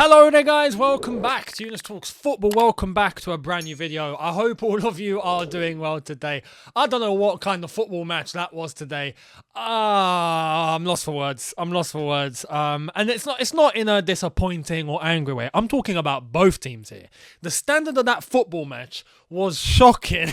Hello there guys, welcome back to Younes Talks Football, welcome back to a brand new video. I hope all of you are doing well today. I don't know what kind of football match that was today. I'm lost for words, and it's not in a disappointing or angry way. I'm talking about both teams here. The standard of that football match was shocking.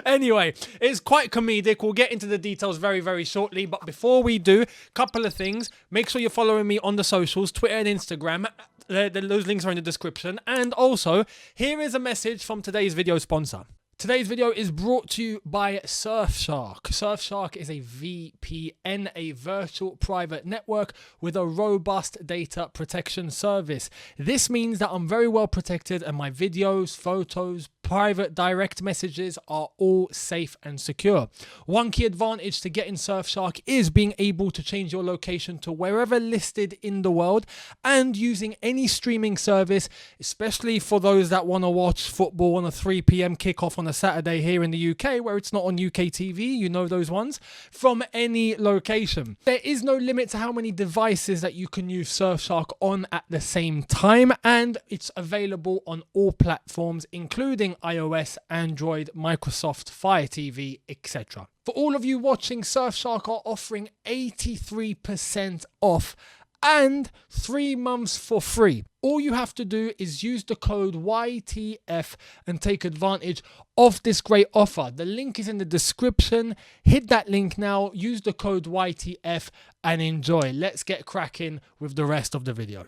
Anyway, it's quite comedic. We'll get into the details very, very shortly. But before we do, couple of things. Make sure you're following me on the socials, Twitter and Instagram. Those links are in the description. And also, here is a message from today's video sponsor. Today's video is brought to you by Surfshark. Surfshark is a VPN, a virtual private network with a robust data protection service. This means that I'm very well protected and my videos, photos, private direct messages are all safe and secure. One key advantage to getting Surfshark is being able to change your location to wherever listed in the world and using any streaming service, especially for those that want to watch football on a 3 p.m. kickoff on a Saturday here in the UK where it's not on UK TV, you know those ones, from any location. There is no limit to how many devices that you can use Surfshark on at the same time, and it's available on all platforms including iOS, Android, Microsoft, Fire TV, etc. For all of you watching, Surfshark are offering 83% off and 3 months for free. All you have to do is use the code YTF and take advantage of this great offer. The link is in the description. Hit that link now, use the code YTF and enjoy. Let's get cracking with the rest of the video.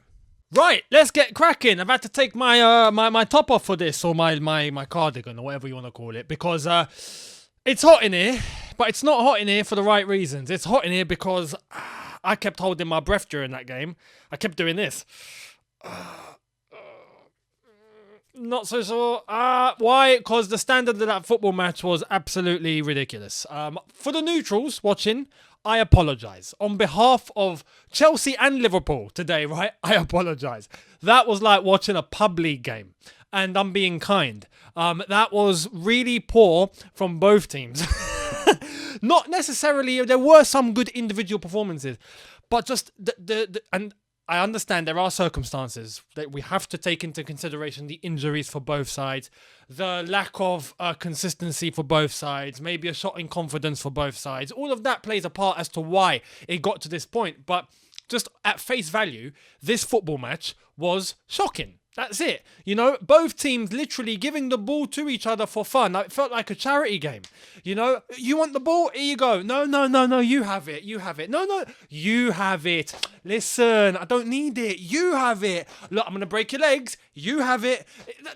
Right, let's get cracking. I've had to take my my top off for this, or my cardigan, or whatever you want to call it, because it's hot in here, but it's not hot in here for the right reasons. It's hot in here because I kept holding my breath during that game. I kept doing this. Not so sure. Why? Because the standard of that football match was absolutely ridiculous. For the neutrals watching, I apologise. On behalf of Chelsea and Liverpool today, right? I apologise. That was like watching a pub league game. And I'm being kind. That was really poor from both teams. Not necessarily, there were some good individual performances. But just and I understand there are circumstances that we have to take into consideration, the injuries for both sides, the lack of consistency for both sides, maybe a shot in confidence for both sides. All of that plays a part as to why it got to this point. But just at face value, this football match was shocking. That's it. You know, both teams literally giving the ball to each other for fun. It felt like a charity game. You know, you want the ball? Here you go. No, you have it. You have it. No, you have it. Listen, I don't need it. You have it. Look, I'm going to break your legs. You have it.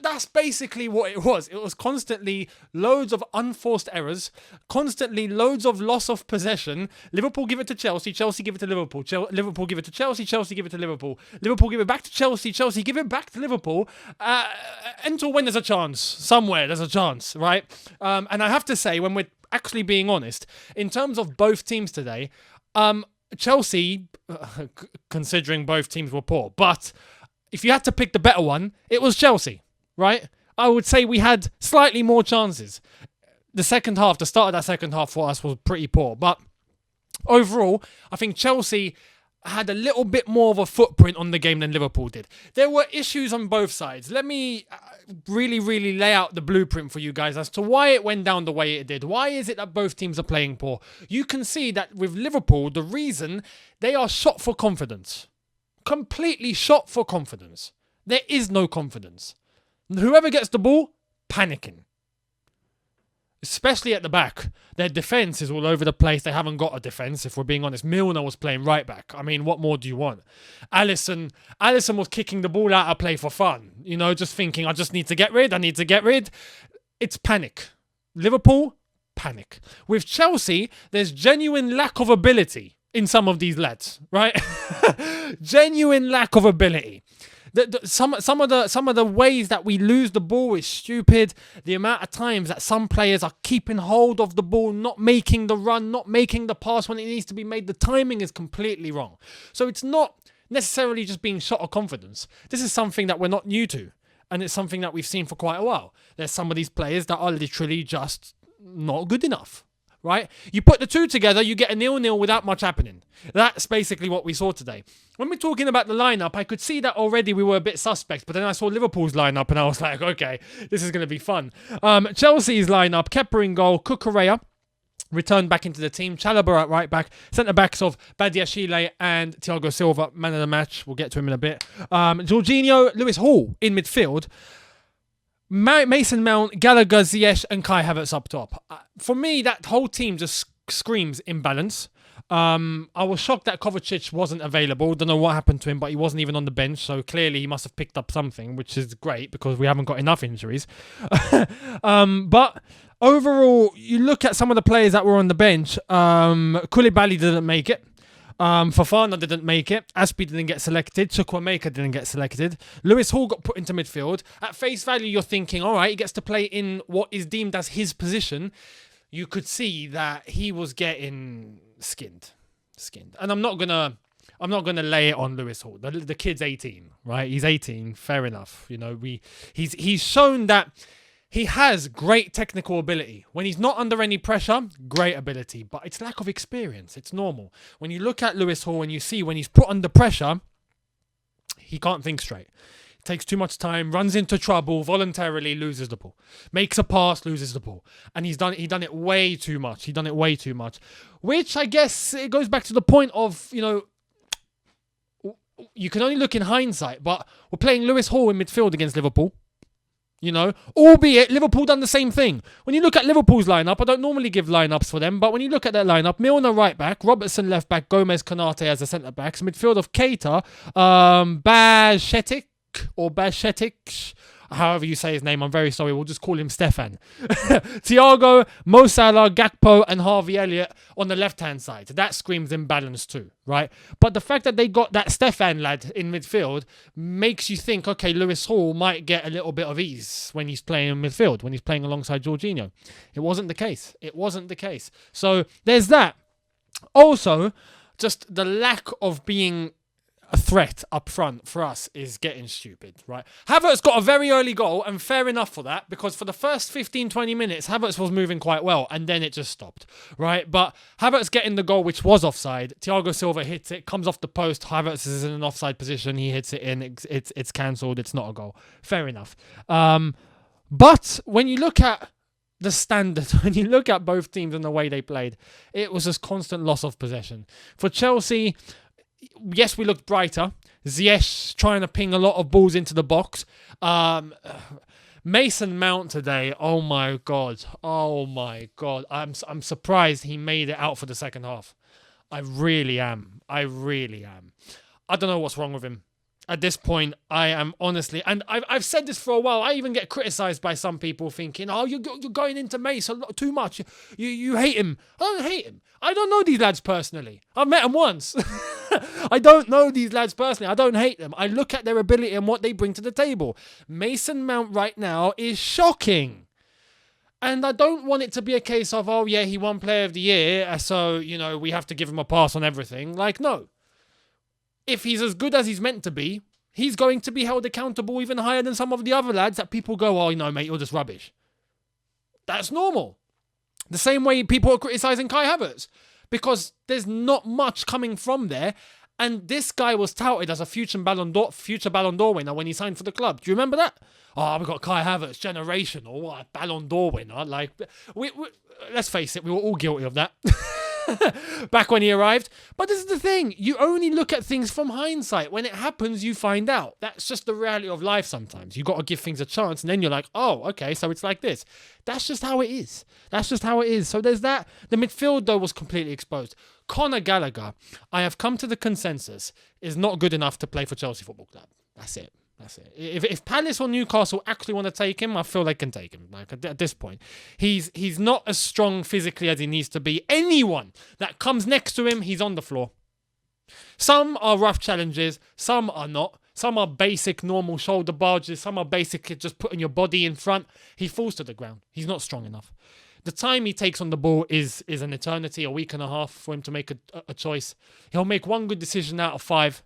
That's basically what it was. It was constantly loads of unforced errors, constantly loads of loss of possession. Liverpool give it to Chelsea, Chelsea give it to Liverpool, Liverpool give it to Chelsea, Chelsea give it to Liverpool, Liverpool give it back to Chelsea, Chelsea give it back to Liverpool, until when there's a chance. Somewhere there's a chance, right? And I have to say, when we're actually being honest, in terms of both teams today, Chelsea, considering both teams were poor, but if you had to pick the better one, it was Chelsea, right? I would say we had slightly more chances. The start of that second half for us was pretty poor. But overall, I think Chelsea had a little bit more of a footprint on the game than Liverpool did. There were issues on both sides. Let me really lay out the blueprint for you guys as to why it went down the way it did. Why is it that both teams are playing poor? You can see that with Liverpool, the reason they are shot for confidence. Completely shot for confidence. There is no confidence. Whoever gets the ball, panicking. Especially at the back. Their defence is all over the place. They haven't got a defence, if we're being honest. Milner was playing right back. I mean, what more do you want? Alisson was kicking the ball out of play for fun. You know, just thinking, I just need to get rid. It's panic. Liverpool, panic. With Chelsea, there's genuine lack of ability in some of these lads, right? Genuine lack of ability. Some of the ways that we lose the ball is stupid. The amount of times that some players are keeping hold of the ball, not making the run, not making the pass when it needs to be made. The timing is completely wrong. So it's not necessarily just being shot of confidence. This is something that we're not new to, and it's something that we've seen for quite a while. There's some of these players that are literally just not good enough. right? You put the two together, you get a 0-0 without much happening. That's basically what we saw today. When we're talking about the lineup, I could see that already we were a bit suspect, but then I saw Liverpool's lineup and I was like, okay, this is going to be fun. Chelsea's lineup, Kepa in goal, Cucurella returned back into the team, Chalobah at right back, centre-backs of Badiashile and Thiago Silva, man of the match. We'll get to him in a bit. Jorginho, Lewis Hall in midfield. Mason Mount, Gallagher, Ziyech and Kai Havertz up top. For me, that whole team just screams imbalance. I was shocked that Kovacic wasn't available. Don't know what happened to him, but he wasn't even on the bench, so clearly he must have picked up something, which is great because we haven't got enough injuries. But overall, you look at some of the players that were on the bench. Koulibaly didn't make it. Fofana didn't make it. Aspi didn't get selected. Chukwuemeka didn't get selected. Lewis Hall got put into midfield. At face value, you're thinking, all right, he gets to play in what is deemed as his position. You could see that he was getting skinned. And I'm not gonna lay it on Lewis Hall. The kid's 18, right? He's 18. Fair enough. You know, he's shown that he has great technical ability. When he's not under any pressure, great ability. But it's lack of experience. It's normal. When you look at Lewis Hall and you see when he's put under pressure, he can't think straight. It takes too much time, runs into trouble, voluntarily loses the ball. Makes a pass, loses the ball. And he done it way too much. Which I guess it goes back to the point of, you know, you can only look in hindsight, but we're playing Lewis Hall in midfield against Liverpool. You know, albeit Liverpool done the same thing. When you look at Liverpool's lineup, I don't normally give lineups for them, but when you look at that lineup, Milner right back, Robertson left back, Gomez, Konate as the centre backs, midfield of Keita, Bajcetic, however you say his name, I'm very sorry, we'll just call him Stefan. Thiago, Mo Salah, Gakpo and Harvey Elliott on the left-hand side. That screams imbalance too, right? But the fact that they got that Stefan lad in midfield makes you think, okay, Lewis Hall might get a little bit of ease when he's playing in midfield, when he's playing alongside Jorginho. It wasn't the case. So there's that. Also, just the lack of being a threat up front for us is getting stupid, right? Havertz got a very early goal, and fair enough for that, because for the first 15-20 minutes, Havertz was moving quite well, and then it just stopped, right? But Havertz getting the goal, which was offside, Thiago Silva hits it, comes off the post, Havertz is in an offside position, he hits it in, it's cancelled, it's not a goal. Fair enough. But when you look at the standard, when you look at both teams and the way they played, it was just constant loss of possession. For Chelsea, yes, we looked brighter. Ziyech trying to ping a lot of balls into the box. Mason Mount today, oh my god. I'm surprised he made it out for the second half. I really am. I don't know what's wrong with him. At this point, I am honestly, and I've said this for a while. I even get criticised by some people thinking, "Oh, you're going into Mace a lot too much. You hate him." I don't hate him. I don't know these lads personally. I've met them once. I don't know these lads personally. I don't hate them. I look at their ability and what they bring to the table. Mason Mount right now is shocking. And I don't want it to be a case of, oh yeah, he won Player of the Year, so, you know, we have to give him a pass on everything. Like, no. If he's as good as he's meant to be, he's going to be held accountable even higher than some of the other lads that people go, oh, no, mate, you're just rubbish. That's normal. The same way people are criticising Kai Havertz, because there's not much coming from there. And this guy was touted as a future Ballon d'Or winner when he signed for the club. Do you remember that? Oh, we got Kai Havertz, generational, what a Ballon d'Or winner. Like, we let's face it, we were all guilty of that. Back when he arrived. But this is the thing, you only look at things from hindsight. When it happens, you find out. That's just the reality of life sometimes. You got to give things a chance, and then you're like, oh, okay, so it's like this. That's just how it is. So there's that. The midfield, though, was completely exposed. Conor Gallagher, I have come to the consensus, is not good enough to play for Chelsea Football Club. That's it. If Palace or Newcastle actually want to take him, I feel they can take him. Like at this point, he's not as strong physically as he needs to be. Anyone that comes next to him, he's on the floor. Some are rough challenges, some are not. Some are basic, normal shoulder barges. Some are basic, just putting your body in front. He falls to the ground. He's not strong enough. The time he takes on the ball is an eternity, a week and a half for him to make a choice. He'll make one good decision out of 5.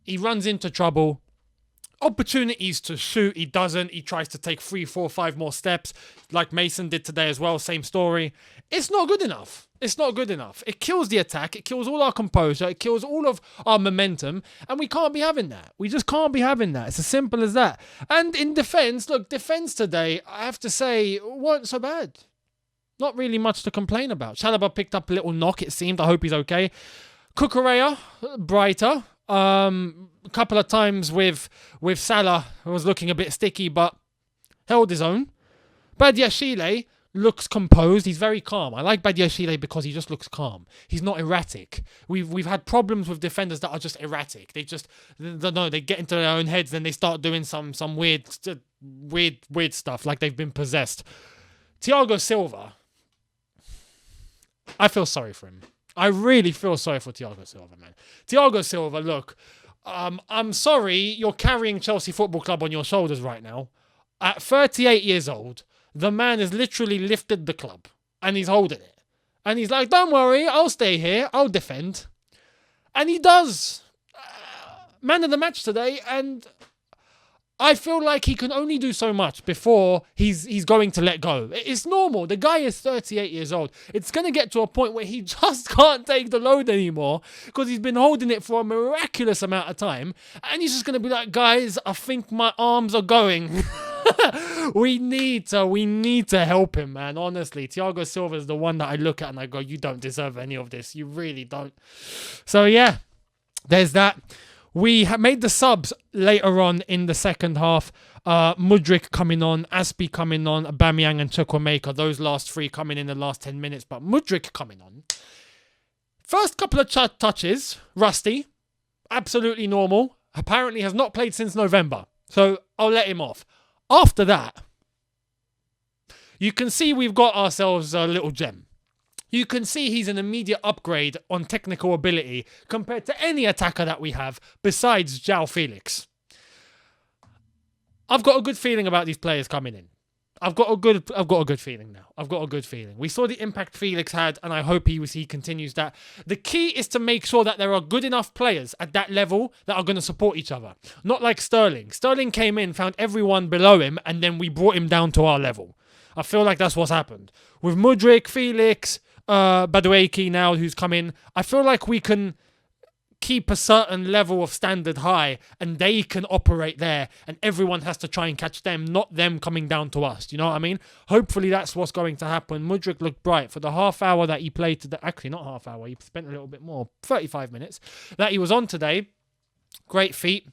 He runs into trouble. opportunities to shoot, he doesn't. He tries to take 3, 4, 5 more steps, like Mason did today as well. Same story. It's not good enough. It's not good enough. It kills the attack. It kills all our composure. It kills all of our momentum. And we can't be having that. We just can't be having that. It's as simple as that. And in defence, look, defence today, I have to say, weren't so bad. Not really much to complain about. Chalobah picked up a little knock, it seemed. I hope he's okay. Kukurea, brighter. A couple of times with Salah, who was looking a bit sticky, but held his own. Badiashile looks composed. He's very calm. I like Badiashile because he just looks calm. He's not erratic. We've had problems with defenders that are just erratic. They get into their own heads, then they start doing some weird stuff, like they've been possessed. Thiago Silva, I feel sorry for him. I really feel sorry for Thiago Silva, man. Thiago Silva, look, I'm sorry you're carrying Chelsea Football Club on your shoulders right now. At 38 years old, the man has literally lifted the club and he's holding it. And he's like, don't worry, I'll stay here, I'll defend. And he does. Man of the match today, and I feel like he can only do so much before he's going to let go. It's normal. The guy is 38 years old. It's going to get to a point where he just can't take the load anymore because he's been holding it for a miraculous amount of time. And he's just going to be like, guys, I think my arms are going. We need to help him, man. Honestly, Thiago Silva is the one that I look at and I go, you don't deserve any of this. You really don't. So, yeah, there's that. We have made the subs later on in the second half. Mudryk coming on, Aspie coming on, Aubameyang and Chukwuemeka. Those last three coming in the last 10 minutes. But Mudryk coming on. First couple of touches, rusty. Absolutely normal. Apparently has not played since November. So I'll let him off. After that, you can see we've got ourselves a little gem. You can see he's an immediate upgrade on technical ability compared to any attacker that we have besides João Felix. I've got a good feeling about these players coming in. I've got a good feeling now. I've got a good feeling. We saw the impact Felix had, and I hope he continues that. The key is to make sure that there are good enough players at that level that are going to support each other. Not like Sterling. Sterling came in, found everyone below him, and then we brought him down to our level. I feel like that's what's happened. With Mudryk, Felix, Madueke now who's come in, I feel like we can keep a certain level of standard high and they can operate there and everyone has to try and catch them, not them coming down to us. Do you know what I mean? Hopefully that's what's going to happen. Mudryk looked bright for the half hour that he played today. Actually, not half hour. He spent a little bit more. 35 minutes that he was on today. Great feet.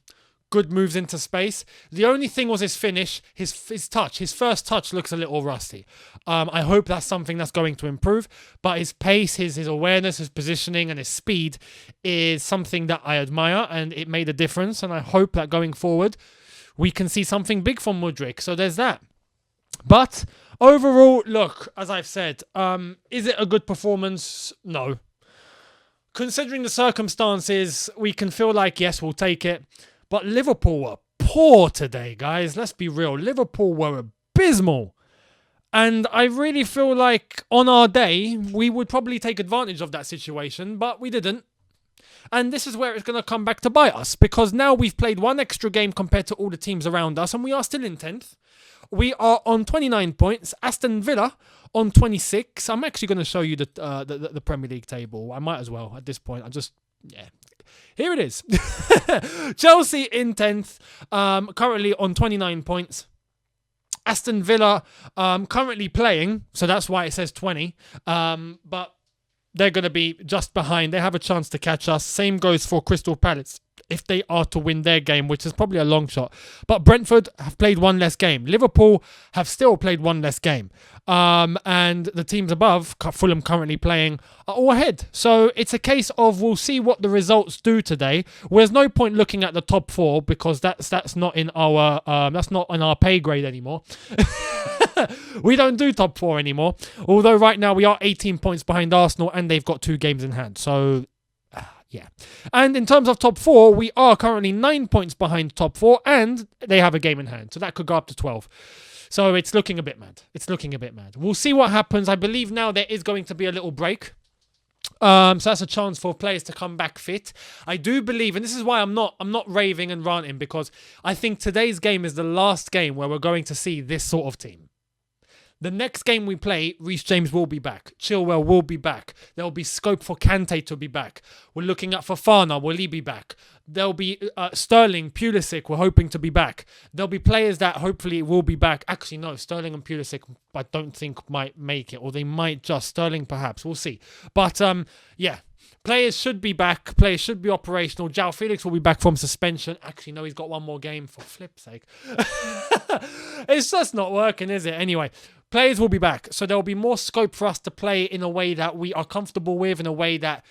Good moves into space. The only thing was his finish, his touch. His first touch looks a little rusty. I hope that's something that's going to improve. But his pace, his awareness, his positioning, and his speed is something that I admire, and it made a difference. And I hope that going forward, we can see something big from Mudryk. So there's that. But overall, look, as I've said, is it a good performance? No. Considering the circumstances, we can feel like, yes, we'll take it. But Liverpool were poor today, guys. Let's be real. Liverpool were abysmal. And I really feel like on our day, we would probably take advantage of that situation, but we didn't. And this is where it's going to come back to bite us, because now we've played one extra game compared to all the teams around us, and we are still in 10th. We are on 29 points. Aston Villa on 26. I'm actually going to show you the Premier League table. I might as well at this point. Here it is. Chelsea in 10th, currently on 29 points. Aston Villa currently playing, so that's why it says 20. But they're going to be just behind. They have a chance to catch us. Same goes for Crystal Palace if they are to win their game, which is probably a long shot. But Brentford have played one less game. Liverpool have still played one less game. And the teams above, Fulham currently playing, are all ahead. So it's a case of we'll see what the results do today. There's no point looking at the top four because that's not in our pay grade anymore. We don't do top four anymore. Although right now we are 18 points behind Arsenal and they've got 2 games in hand. So yeah. And in terms of top 4, we are currently 9 points behind top 4 and they have a game in hand. So that could go up to 12. So it's looking a bit mad. We'll see what happens. I believe now there is going to be a little break. So that's a chance for players to come back fit. I do believe, and this is why I'm not raving and ranting, because I think today's game is the last game where we're going to see this sort of team. The next game we play, Reece James will be back. Chilwell will be back. There'll be scope for Kante to be back. We're looking at Fofana. Will he be back? There'll be Sterling, Pulisic. We're hoping to be back. There'll be players that hopefully will be back. Actually, no. Sterling and Pulisic, I don't think might make it. Or they might just. Sterling, perhaps. We'll see. But, yeah. Players should be back. Players should be operational. João Felix will be back from suspension. Actually, no, he's got one more game, for flip's sake. It's just not working, is it? Anyway, players will be back. So there will be more scope for us to play in a way that we are comfortable with, in a way that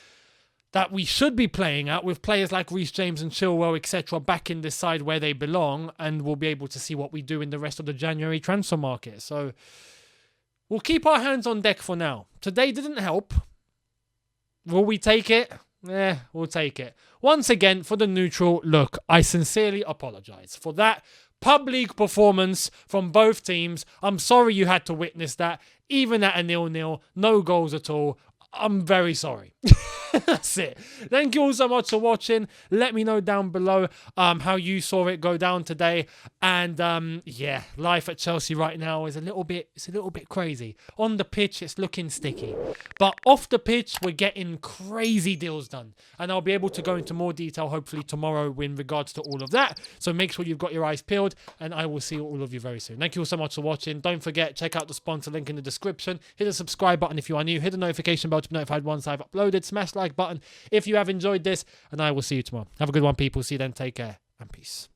we should be playing at, with players like Reece James and Chilwell, etc., back in this side where they belong, and we'll be able to see what we do in the rest of the January transfer market. So we'll keep our hands on deck for now. Today didn't help. Will we take it? We'll take it. Once again, for the neutral, look, I sincerely apologise for that public performance from both teams. I'm sorry you had to witness that. Even at a 0-0, no goals at all. I'm very sorry. That's it. Thank you all so much for watching. Let me know down below how you saw it go down today. And yeah, life at Chelsea right now is a little bit crazy. On the pitch, it's looking sticky. But off the pitch, we're getting crazy deals done. And I'll be able to go into more detail hopefully tomorrow in regards to all of that. So make sure you've got your eyes peeled, and I will see all of you very soon. Thank you all so much for watching. Don't forget, check out the sponsor link in the description. Hit the subscribe button if you are new. Hit the notification bell to be notified once I've uploaded. Smash the like button if you have enjoyed this, and I will see you tomorrow. Have a good one, people. See you then. Take care and peace.